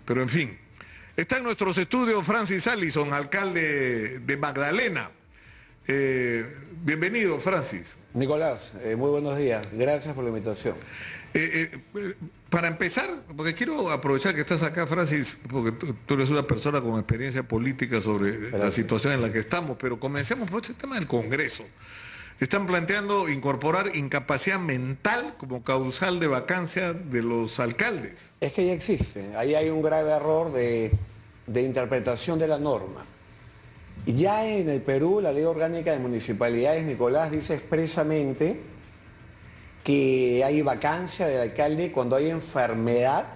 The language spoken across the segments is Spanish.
Pero en fin, está en nuestros estudios Francis Allison, alcalde de Magdalena. Bienvenido, Francis. Nicolás, muy buenos días. Gracias por la invitación. Para empezar, porque quiero aprovechar que estás acá, Francis, porque tú eres una persona con experiencia política sobre la situación en la que estamos, pero comencemos por este tema del Congreso. Están planteando incorporar incapacidad mental como causal de vacancia de los alcaldes. Es que ya existe. Ahí hay un grave error de interpretación de la norma. Ya en el Perú, la Ley Orgánica de Municipalidades, Nicolás, dice expresamente que hay vacancia del alcalde cuando hay enfermedad.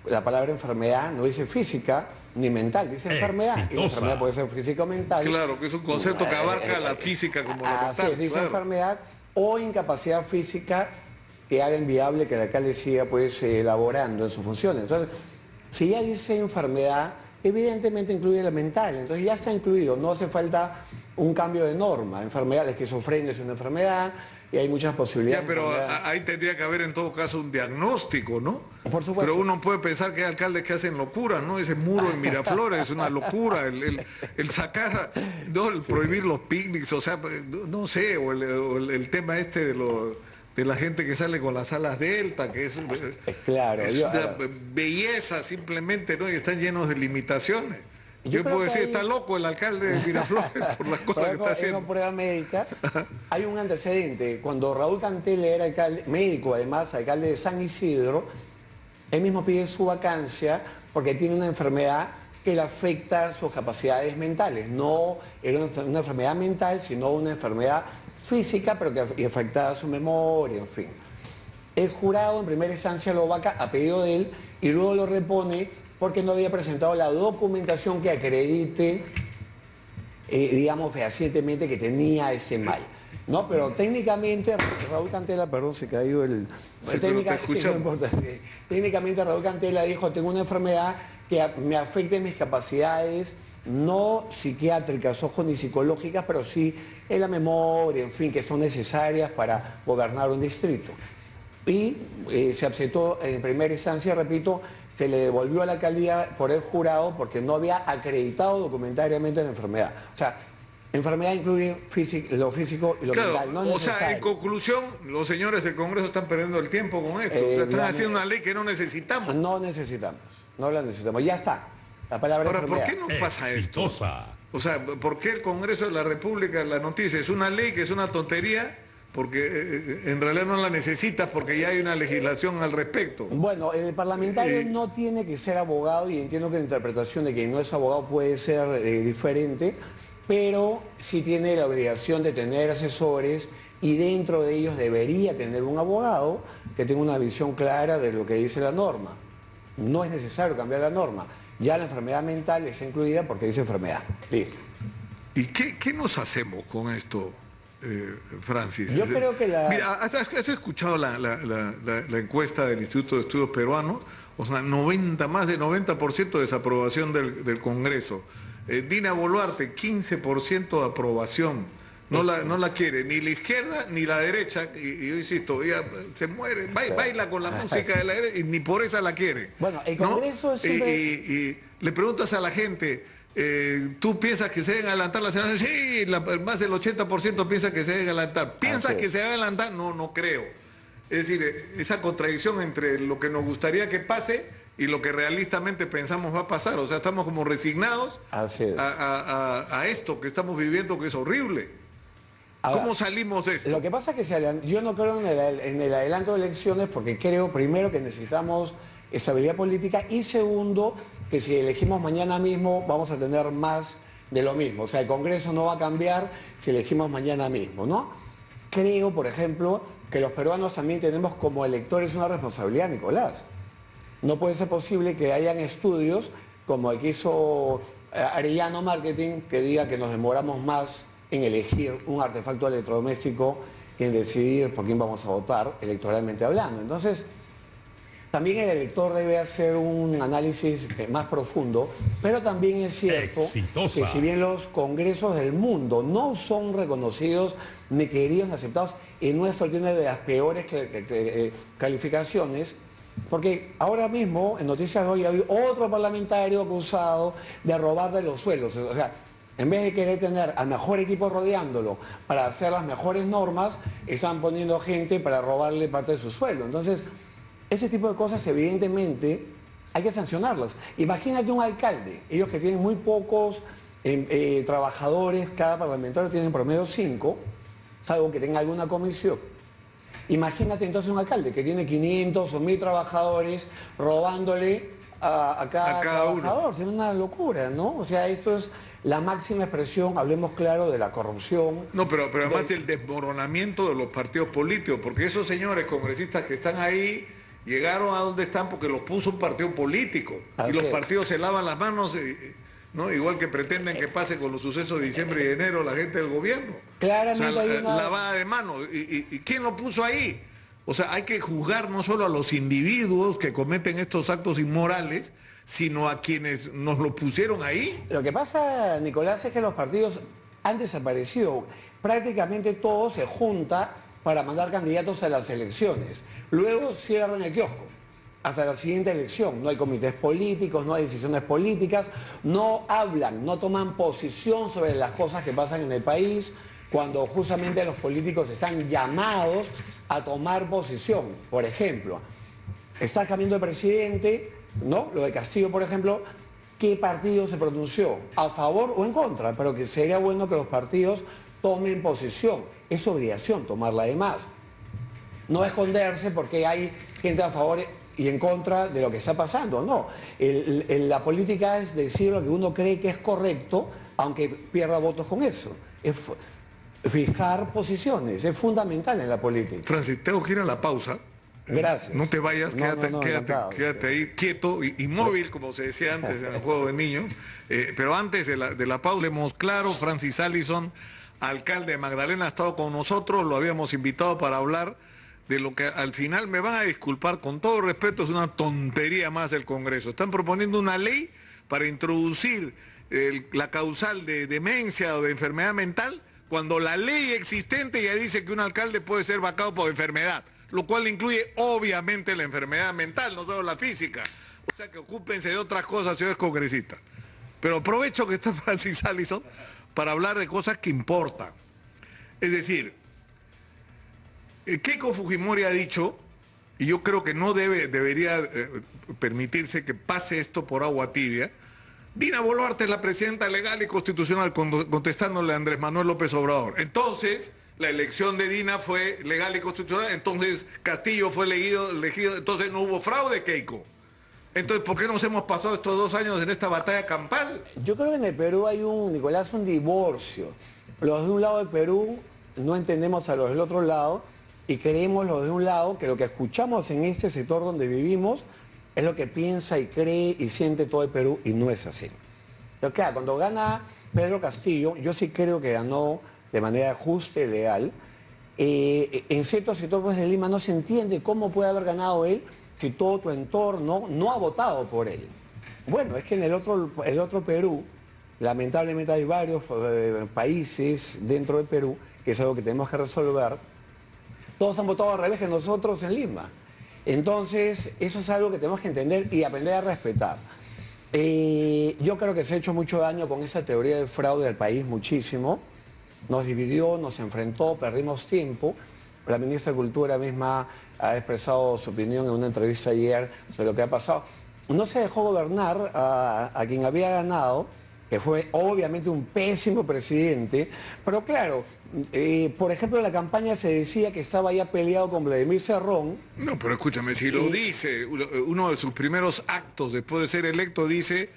La palabra enfermedad no dice física ni mental, dice enfermedad. Exitosa. Y la enfermedad puede ser física o mental. Claro, que es un concepto que abarca la física como la mental. Dice claro. enfermedad o incapacidad física que haga inviable que el alcalde siga pues elaborando en sus funciones. Entonces, si ya dice enfermedad, evidentemente incluye la mental, entonces ya está incluido, no hace falta un cambio de norma. Enfermedad, la esquizofrenia es una enfermedad y hay muchas posibilidades. Ya, pero ahí tendría que haber en todo caso un diagnóstico, ¿no? Por supuesto. Pero uno puede pensar que hay alcaldes que hacen locuras, ¿no? Ese muro en Miraflores es una locura, el sacar, no, el prohibir los picnics, o sea, no sé, o el tema este de la gente que sale con las alas delta, que es claro, una belleza simplemente, ¿no? Y están llenos de limitaciones. Yo puedo decir, está loco el alcalde de Miraflores por las cosas que está haciendo. En una prueba médica hay un antecedente. Cuando Raúl Cantela era alcalde, médico además, alcalde de San Isidro, él mismo pide su vacancia porque tiene una enfermedad que le afecta sus capacidades mentales. No era una enfermedad mental, sino una enfermedad física, pero que afectaba su memoria, en fin. El jurado en primera instancia lo vaca a pedido de él y luego lo repone porque no había presentado la documentación que acredite, digamos, fehacientemente que tenía ese mal. No, pero técnicamente, Raúl Cantela, perdón, se cayó el... Sí, técnicamente Raúl Cantela dijo, tengo una enfermedad que me afecta en mis capacidades, no psiquiátricas, ojo, ni psicológicas, pero sí en la memoria, en fin, que son necesarias para gobernar un distrito. Y se aceptó en primera instancia, repito, se le devolvió a la alcaldía por el jurado porque no había acreditado documentariamente la enfermedad. O sea, enfermedad incluye lo físico y lo mental. No es necesario. En conclusión, los señores del Congreso están perdiendo el tiempo con esto. O sea, están haciendo una ley que no necesitamos. No necesitamos, no la necesitamos. Ya está. La palabra Ahora, enfermedad. ¿por qué no pasa esto? O sea, ¿por qué el Congreso de la República, la noticia, es una ley que es una tontería? Porque en realidad no la necesitas porque ya hay una legislación al respecto. Bueno, el parlamentario no tiene que ser abogado y entiendo que la interpretación de quien no es abogado puede ser diferente, pero sí tiene la obligación de tener asesores y dentro de ellos debería tener un abogado que tenga una visión clara de lo que dice la norma. No es necesario cambiar la norma. Ya la enfermedad mental está incluida porque dice enfermedad. Listo. ¿Y qué nos hacemos con esto? Francis. Yo creo que la... Mira, ¿has escuchado la encuesta del Instituto de Estudios Peruanos? O sea, más de 90% de desaprobación del Congreso. Dina Boluarte, 15% de aprobación. No la quiere ni la izquierda ni la derecha. Y yo insisto, ella se muere, baila con la música de la derecha y ni por esa la quiere. Bueno, el Congreso ¿no? siempre... Y le preguntas a la gente... ¿tú piensas que se deben adelantar las elecciones? Sí, más del 80% piensa que se deben adelantar. ¿Piensas que se debe adelantar? No creo. Es decir, esa contradicción entre lo que nos gustaría que pase y lo que realistamente pensamos va a pasar. O sea, estamos como resignados a esto que estamos viviendo, que es horrible. Ahora, ¿cómo salimos de esto? Lo que pasa es que yo no creo en el adelanto de elecciones porque creo, primero, que necesitamos estabilidad política y segundo, que si elegimos mañana mismo vamos a tener más de lo mismo. O sea, el Congreso no va a cambiar si elegimos mañana mismo, ¿no? Creo, por ejemplo, que los peruanos también tenemos como electores una responsabilidad, Nicolás. No puede ser posible que hayan estudios como el que hizo Arellano Marketing que diga que nos demoramos más en elegir un artefacto electrodoméstico que en decidir por quién vamos a votar electoralmente hablando. Entonces, también el elector debe hacer un análisis más profundo, pero también es cierto que si bien los congresos del mundo no son reconocidos, ni queridos, ni aceptados, y nuestro tiene de las peores calificaciones, Porque ahora mismo, en Noticias de Hoy, hay otro parlamentario acusado de robarle los sueldos. O sea, en vez de querer tener al mejor equipo rodeándolo para hacer las mejores normas, están poniendo gente para robarle parte de su sueldo. Entonces, ese tipo de cosas, evidentemente, hay que sancionarlas. Imagínate un alcalde, ellos que tienen muy pocos trabajadores, cada parlamentario tiene en promedio 5, salvo que tenga alguna comisión. Imagínate entonces un alcalde que tiene 500 o 1000 trabajadores robándole a cada trabajador. Es una locura, ¿no? O sea, esto es la máxima expresión, hablemos claro, de la corrupción. No, pero además del desmoronamiento de los partidos políticos, porque esos señores congresistas que están ahí llegaron a donde están porque los puso un partido político. Y los partidos se lavan las manos, ¿no? Igual que pretenden que pase con los sucesos de diciembre y de enero la gente del gobierno. Claramente, o sea, hay una lavada de manos. ¿Y quién lo puso ahí? O sea, hay que juzgar no solo a los individuos que cometen estos actos inmorales, sino a quienes nos lo pusieron ahí. Lo que pasa, Nicolás, es que los partidos han desaparecido. Prácticamente todo se junta para mandar candidatos a las elecciones. Luego cierran el kiosco hasta la siguiente elección. No hay comités políticos, no hay decisiones políticas, no hablan, no toman posición sobre las cosas que pasan en el país, cuando justamente los políticos están llamados a tomar posición. Por ejemplo, está cambiando de presidente, ¿no? Lo de Castillo, por ejemplo, ¿qué partido se pronunció? ¿A favor o en contra? Pero que sería bueno que los partidos tomen posición. Es obligación tomarla además. No esconderse porque hay gente a favor y en contra de lo que está pasando, no. La política es decir lo que uno cree que es correcto, aunque pierda votos con eso. Es fijar posiciones, es fundamental en la política. Francis, tengo que ir a la pausa. Gracias. No te vayas, quédate ahí quieto, inmóvil, como se decía antes en el juego de niños. Pero antes de la pausa, leemos claro, Francis Allison, alcalde de Magdalena, ha estado con nosotros, lo habíamos invitado para hablar de lo que al final, me van a disculpar, con todo respeto, es una tontería más del Congreso. Están proponiendo una ley para introducir la causal de demencia o de enfermedad mental, cuando la ley existente ya dice que un alcalde puede ser vacado por enfermedad, lo cual incluye obviamente la enfermedad mental, no solo la física. O sea que ocúpense de otras cosas, señores congresistas. Pero aprovecho que está Francis Allison para hablar de cosas que importan. Es decir, Keiko Fujimori ha dicho, y yo creo que no debería permitirse que pase esto por agua tibia, Dina Boluarte es la presidenta legal y constitucional, contestándole a Andrés Manuel López Obrador. Entonces, la elección de Dina fue legal y constitucional, entonces Castillo fue elegido, entonces no hubo fraude, Keiko. Entonces, ¿por qué nos hemos pasado estos 2 años en esta batalla campal? Yo creo que en el Perú hay Nicolás, un divorcio. Los de un lado del Perú no entendemos a los del otro lado y creemos los de un lado que lo que escuchamos en este sector donde vivimos es lo que piensa y cree y siente todo el Perú, y no es así. Pero claro, cuando gana Pedro Castillo, yo sí creo que ganó de manera justa y legal. En ciertos sectores de Lima no se entiende cómo puede haber ganado él si todo tu entorno no ha votado por él. Bueno, es que en el otro Perú, lamentablemente hay varios países dentro del Perú, que es algo que tenemos que resolver. Todos han votado al revés que nosotros en Lima. Entonces, eso es algo que tenemos que entender y aprender a respetar. Yo creo que se ha hecho mucho daño con esa teoría del fraude del país, muchísimo. Nos dividió, nos enfrentó, perdimos tiempo. La ministra de Cultura misma ha expresado su opinión en una entrevista ayer sobre lo que ha pasado. No se dejó gobernar a quien había ganado, que fue obviamente un pésimo presidente, pero claro, por ejemplo, en la campaña se decía que estaba ya peleado con Vladimir Cerrón. No, pero escúchame, si lo dice, uno de sus primeros actos después de ser electo dice,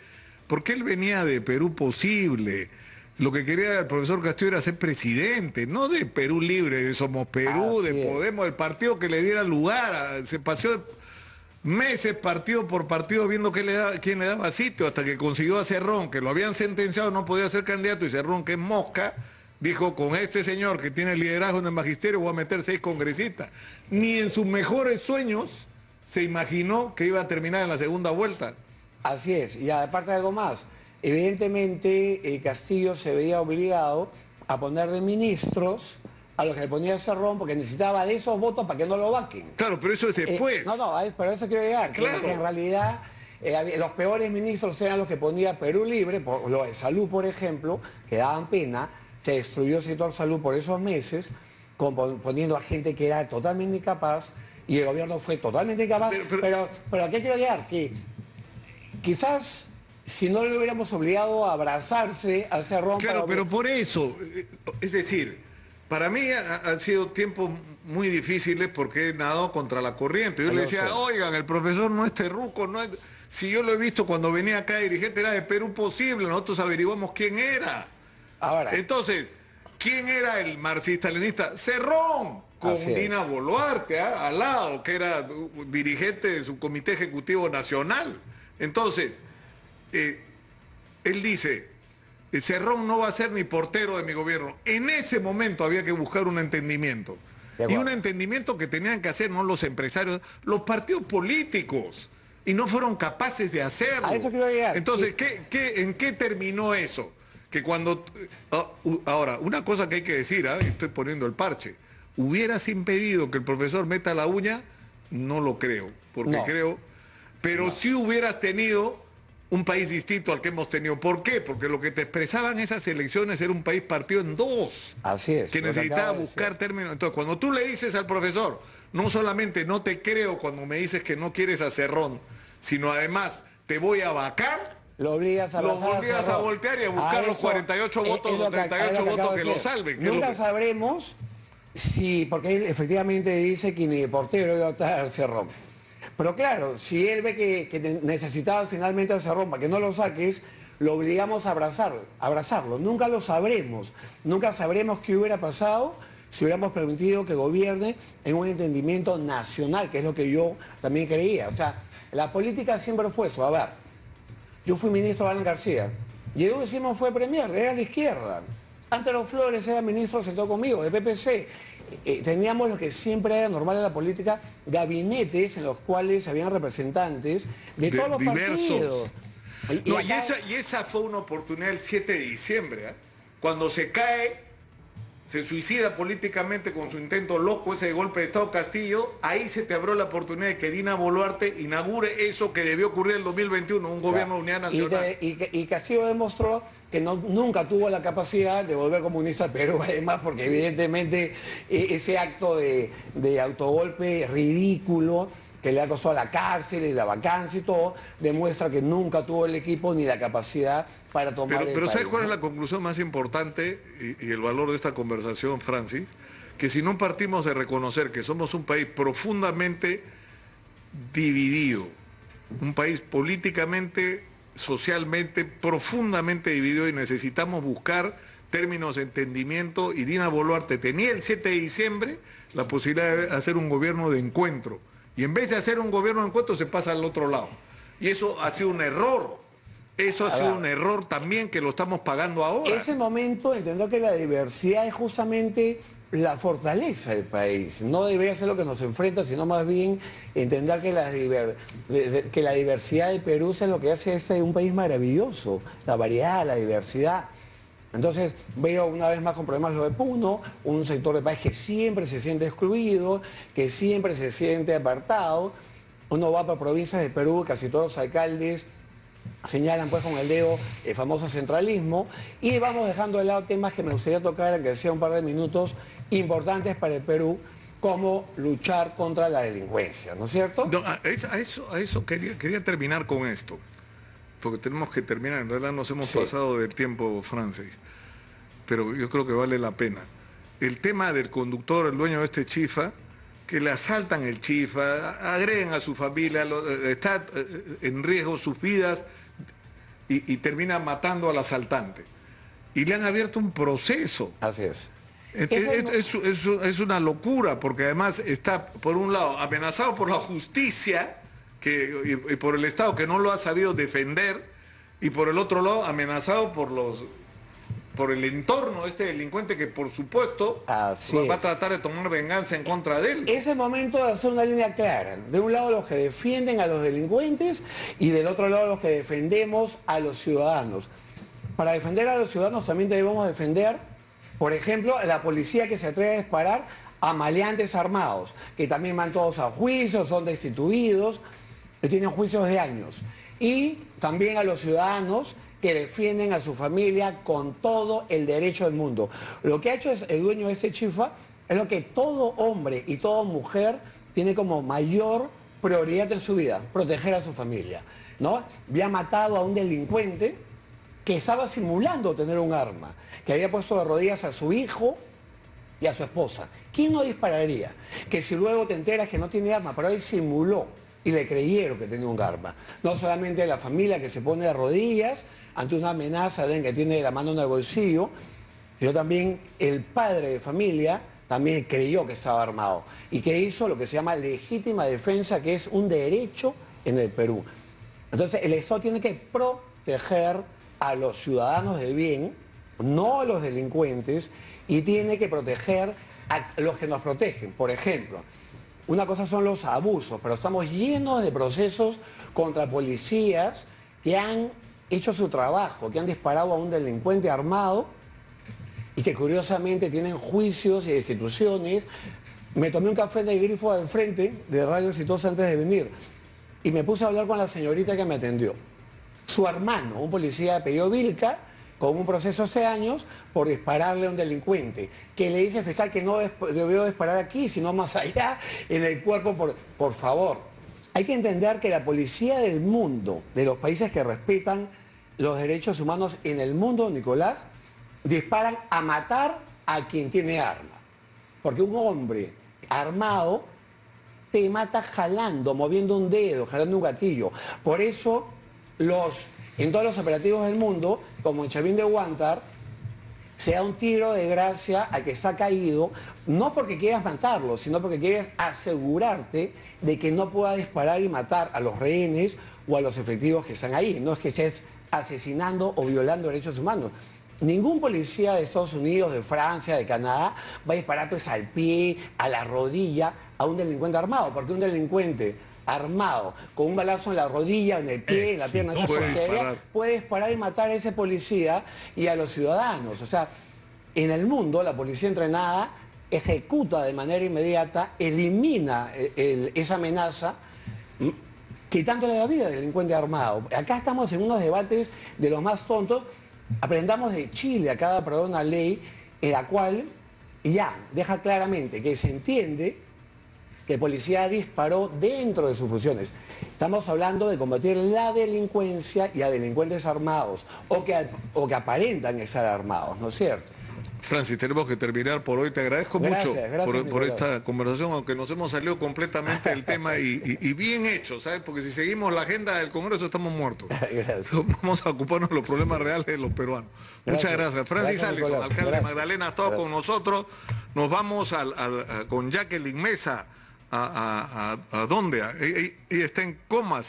porque él venía de Perú Posible. Lo que quería el profesor Castillo era ser presidente, no de Perú Libre, de Somos Perú, de Podemos, el partido que le diera lugar. Se pasó meses partido por partido viendo quién le daba sitio, hasta que consiguió a Cerrón, que lo habían sentenciado, no podía ser candidato, y Cerrón, que es mosca, dijo, con este señor que tiene liderazgo en el magisterio voy a meter 6 congresistas. Ni en sus mejores sueños se imaginó que iba a terminar en la segunda vuelta. Así es, y aparte de algo más, evidentemente Castillo se veía obligado a poner de ministros a los que le ponía Cerrón porque necesitaba de esos votos para que no lo vaquen. Claro, pero eso es después. Pero eso quiero llegar. Claro. Que en realidad los peores ministros eran los que ponía Perú Libre, por lo de salud, por ejemplo, que daban pena. Se destruyó el sector salud por esos meses, poniendo a gente que era totalmente incapaz, y el gobierno fue totalmente incapaz. Pero ¿a qué quiero llegar? Que quizás si no le hubiéramos obligado a abrazarse a Cerrón... Claro, pero por eso, es decir, para mí han sido tiempos muy difíciles porque he nadado contra la corriente. Yo le decía, oigan, el profesor no es terruco, no es... Si yo lo he visto cuando venía acá dirigente, era de Perú Posible, nosotros averiguamos quién era. Ahora, entonces, ¿quién era el marxista-leninista? Cerrón, con Dina Boluarte, al lado, que era dirigente de su comité ejecutivo nacional. Entonces, él dice, Cerrón no va a ser ni portero de mi gobierno. En ese momento había que buscar un entendimiento. Y un entendimiento que tenían que hacer no los empresarios, los partidos políticos. Y no fueron capaces de hacerlo. A eso quiero llegar. Entonces, ¿en qué terminó eso? Que cuando... ahora, una cosa que hay que decir, estoy poniendo el parche. ¿Hubieras impedido que el profesor meta la uña? No lo creo. Porque creo... Pero sí hubieras tenido un país distinto al que hemos tenido. ¿Por qué? Porque lo que te expresaban esas elecciones era un país partido en dos. Así es. Que necesitaba buscar términos. Entonces, cuando tú le dices al profesor, no solamente no te creo cuando me dices que no quieres a Cerrón, sino además te voy a vacar, lo obligas a voltear y a buscar los 48 votos o 38 votos que lo salven. Nunca sabremos si, porque él efectivamente dice que ni de portero iba a estar Cerrón. Pero claro, si él ve que necesitaba finalmente a Cerrón para que no lo saques, lo obligamos a abrazarlo. Nunca lo sabremos. Nunca sabremos qué hubiera pasado si hubiéramos permitido que gobierne en un entendimiento nacional, que es lo que yo también creía. O sea, la política siempre fue eso. A ver, yo fui ministro de Alan García, y Edu Simón fue premier, era la izquierda. Antero Flores era ministro, sentó conmigo, de PPC. Teníamos lo que siempre era normal en la política, gabinetes en los cuales habían representantes de todos los partidos. Y esa fue una oportunidad el 7 de diciembre, cuando se suicida políticamente con su intento loco ese de golpe de Estado Castillo, ahí se te abrió la oportunidad de que Dina Boluarte inaugure eso que debió ocurrir en el 202021, un gobierno de unidad nacional. Y Castillo demostró que nunca tuvo la capacidad de volver comunista a Perú, además, porque evidentemente ese acto de autogolpe ridículo que le ha costado la cárcel y la vacancia y todo, demuestra que nunca tuvo el equipo ni la capacidad para tomar Pero ¿sabes cuál es la conclusión más importante y el valor de esta conversación, Francis? Que si no partimos de reconocer que somos un país profundamente dividido, un país políticamente, socialmente, profundamente dividido, y necesitamos buscar términos de entendimiento, y Dina Boluarte tenía el 7 de diciembre la posibilidad de hacer un gobierno de encuentro. Y en vez de hacer un gobierno de encuentro se pasa al otro lado. Y eso ha sido un error. Eso ha sido un error también que lo estamos pagando ahora. Ese momento entendió que la diversidad es justamente la fortaleza del país. No debería ser lo que nos enfrenta, sino más bien entender que la diversidad de Perú es lo que hace un país maravilloso. La variedad, la diversidad. Entonces veo una vez más con problemas lo de Puno, un sector del país que siempre se siente excluido, que siempre se siente apartado. Uno va por provincias de Perú, casi todos los alcaldes señalan pues con el dedo el famoso centralismo, y vamos dejando de lado temas que me gustaría tocar, aunque sea un par de minutos, importantes para el Perú, como luchar contra la delincuencia, ¿no es cierto? No, a eso quería terminar con esto, porque tenemos que terminar, en realidad nos hemos pasado del tiempo, Francis, pero yo creo que vale la pena. El tema del conductor, el dueño de este chifa, que le asaltan el chifa, agreden a su familia, está en riesgo sus vidas y termina matando al asaltante. Y le han abierto un proceso. Así es. Es una locura, porque además está, por un lado, amenazado por la justicia y por el Estado, que no lo ha sabido defender, y por el otro lado, amenazado por el entorno de este delincuente, que por supuesto va a tratar de tomar venganza en contra de él. Es el momento de hacer una línea clara. De un lado los que defienden a los delincuentes y del otro lado los que defendemos a los ciudadanos. Para defender a los ciudadanos también debemos defender Por ejemplo, la policía que se atreve a disparar a maleantes armados, que también van todos a juicios, son destituidos, que tienen juicios de años. Y también a los ciudadanos que defienden a su familia con todo el derecho del mundo. Lo que ha hecho el dueño de este chifa es lo que todo hombre y toda mujer tiene como mayor prioridad en su vida, proteger a su familia, ¿no? Había matado a un delincuente que estaba simulando tener un arma, que había puesto de rodillas a su hijo y a su esposa. ¿Quién no dispararía? Que si luego te enteras que no tiene arma, pero él simuló y le creyeron que tenía un arma. No solamente la familia que se pone de rodillas ante una amenaza de que tiene la mano en el bolsillo, sino también el padre de familia también creyó que estaba armado y que hizo lo que se llama legítima defensa, que es un derecho en el Perú. Entonces el Estado tiene que proteger a los ciudadanos de bien, no a los delincuentes, y tiene que proteger a los que nos protegen. Por ejemplo, una cosa son los abusos, pero estamos llenos de procesos contra policías que han hecho su trabajo, que han disparado a un delincuente armado y que curiosamente tienen juicios y destituciones. Me tomé un café en el grifo del frente de Radio Exitosa antes de venir y me puse a hablar con la señorita que me atendió. Su hermano, un policía de apellido Vilca, con un proceso hace años por dispararle a un delincuente, que le dice al fiscal que no debió disparar aquí, sino más allá, en el cuerpo. Por favor, hay que entender que la policía del mundo, de los países que respetan los derechos humanos en el mundo, Nicolás, disparan a matar a quien tiene arma. Porque un hombre armado te mata jalando, moviendo un dedo, jalando un gatillo. Por eso en todos los operativos del mundo, como en Chavín de Huántar, se da un tiro de gracia al que está caído, no porque quieras matarlo, sino porque quieres asegurarte de que no pueda disparar y matar a los rehenes o a los efectivos que están ahí. No es que estés asesinando o violando derechos humanos. Ningún policía de Estados Unidos, de Francia, de Canadá va a disparar pues al pie, a la rodilla, a un delincuente armado, porque un delincuente armado, con un balazo en la rodilla, en el pie, en la pierna, puede disparar y matar a ese policía y a los ciudadanos. O sea, en el mundo la policía entrenada ejecuta de manera inmediata, elimina esa amenaza, quitándole la vida al delincuente armado. Acá estamos en unos debates de los más tontos. Aprendamos de Chile, acaba de aprobar una ley en la cual ya deja claramente que se entiende que el policía disparó dentro de sus funciones. Estamos hablando de combatir la delincuencia y a delincuentes armados o que aparentan estar armados, ¿no es cierto? Francis, tenemos que terminar por hoy. Te agradezco mucho por esta conversación, aunque nos hemos salido completamente del tema y bien hecho, ¿sabes? Porque si seguimos la agenda del Congreso estamos muertos. Vamos a ocuparnos de los problemas reales de los peruanos. Muchas gracias. Francis Allison, alcalde de Magdalena, ha estado con nosotros. Nos vamos con Jacqueline Mesa. ¿A dónde? Ella está en Comas.